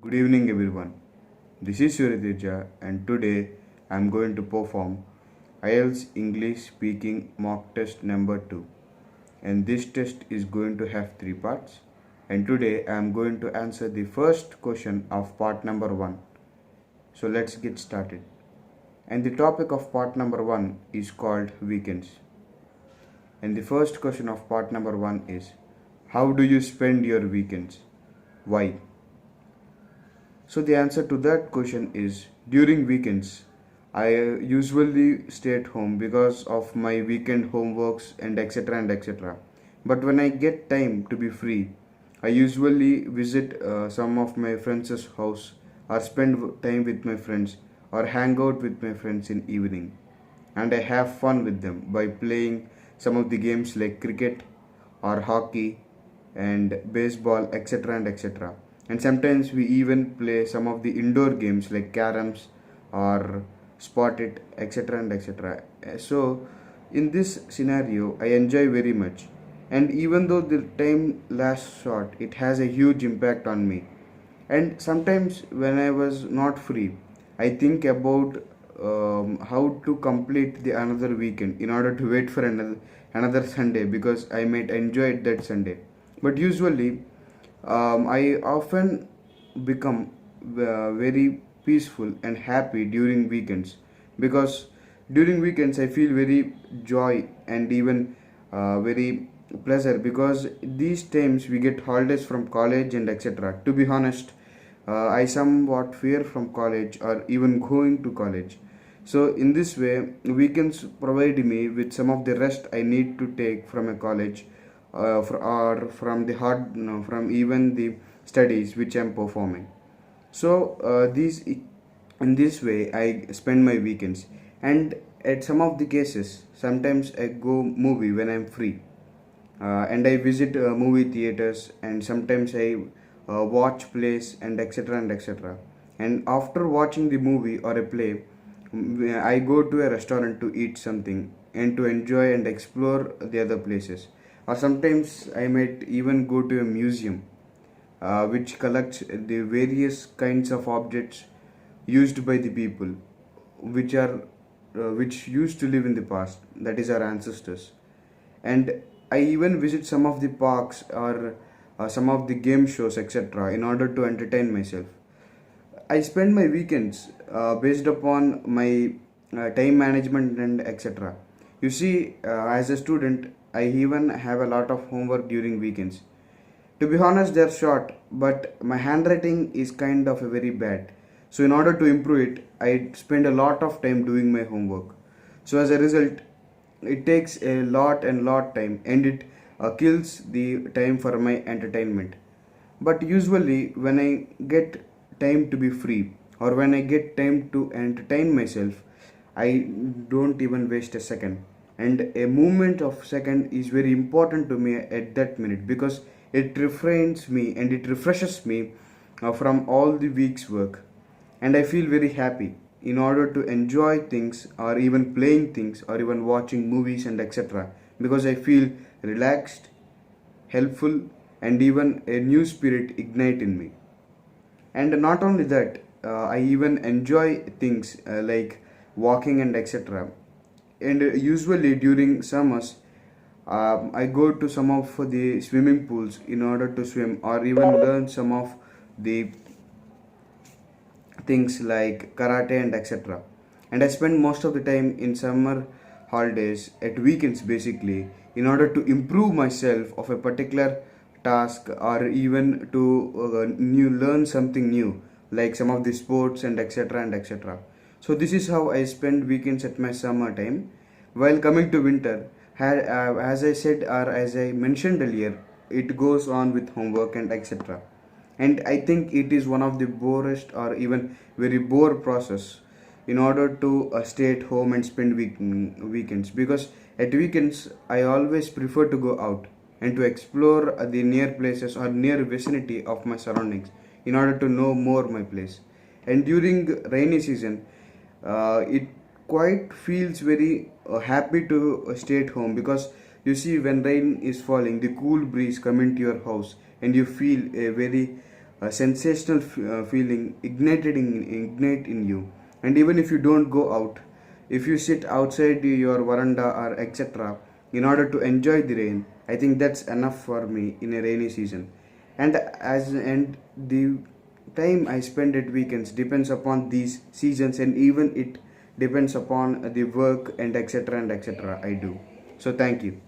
Good evening, everyone. This is Suryateja, and today I am going to perform IELTS English Speaking Mock Test number 2. And this test is going to have three parts. And today I am going to answer the first question of part number 1. So let's get started. And the topic of part number 1 is called weekends. And the first question of part number 1 is, how do you spend your weekends? Why? So the answer to that question is, during weekends I usually stay at home because of my weekend homeworks and etc and etc. But when I get time to be free, I usually visit some of my friends' house or spend time with my friends or hang out with my friends in evening, and I have fun with them by playing some of the games like cricket or hockey and baseball etc and etc. And sometimes we even play some of the indoor games like caroms or spot it etc and etc. So in this scenario I enjoy very much, and even though the time lasts short, it has a huge impact on me. And sometimes when I was not free, I think about how to complete the another weekend in order to wait for another Sunday, because I might enjoy it that Sunday. But usually I often become very peaceful and happy during weekends, because during weekends I feel very joy and even very pleasure, because these times we get holidays from college and etc. To be honest, I somewhat fear from college or even going to college. So in this way, weekends provide me with some of the rest I need to take from a college, or from the hard, from even the studies which I'm performing. So these in this way I spend my weekends. And at some of the cases, sometimes I go movie when I'm free, and I visit movie theaters, and sometimes I watch plays and etc and etc. And after watching the movie or a play, I go to a restaurant to eat something and to enjoy and explore the other places. Or sometimes I might even go to a museum which collects the various kinds of objects used by the people which used to live in the past, that is our ancestors. And I even visit some of the parks or some of the game shows etc in order to entertain myself. I spend my weekends based upon my time management and etc. You see, as a student, I even have a lot of homework during weekends. To be honest, they're short, but my handwriting is kind of a very bad. So in order to improve it, I spend a lot of time doing my homework. So as a result, it takes a lot and lot time, and it kills the time for my entertainment. But usually when I get time to be free, or when I get time to entertain myself, I don't even waste a second. And a movement of second is very important to me at that minute, because it refrains me and it refreshes me from all the week's work. And I feel very happy in order to enjoy things or even playing things or even watching movies and etc, because I feel relaxed, helpful, and even a new spirit ignite in me. And not only that, I even enjoy things like walking and etc. And usually during summers, I go to some of the swimming pools in order to swim or even learn some of the things like karate and etc. And I spend most of the time in summer holidays at weekends basically in order to improve myself of a particular task, or even to new learn something new like some of the sports and etc and etc. So this is how I spend weekends at my summer time. While coming to winter, as I said or as I mentioned earlier, it goes on with homework and etc. And I think it is one of the borest or even very bore process in order to stay at home and spend weekends, because at weekends I always prefer to go out and to explore the near places or near vicinity of my surroundings in order to know more my place. And during rainy season, it quite feels very happy to stay at home, because you see, when rain is falling, the cool breeze come into your house and you feel a very a sensational feeling ignite in you. And even if you don't go out, if you sit outside your veranda or etc. in order to enjoy the rain, I think that's enough for me in a rainy season. And the time I spend at weekends depends upon these seasons, and even it depends upon the work and etc. I do. So thank you.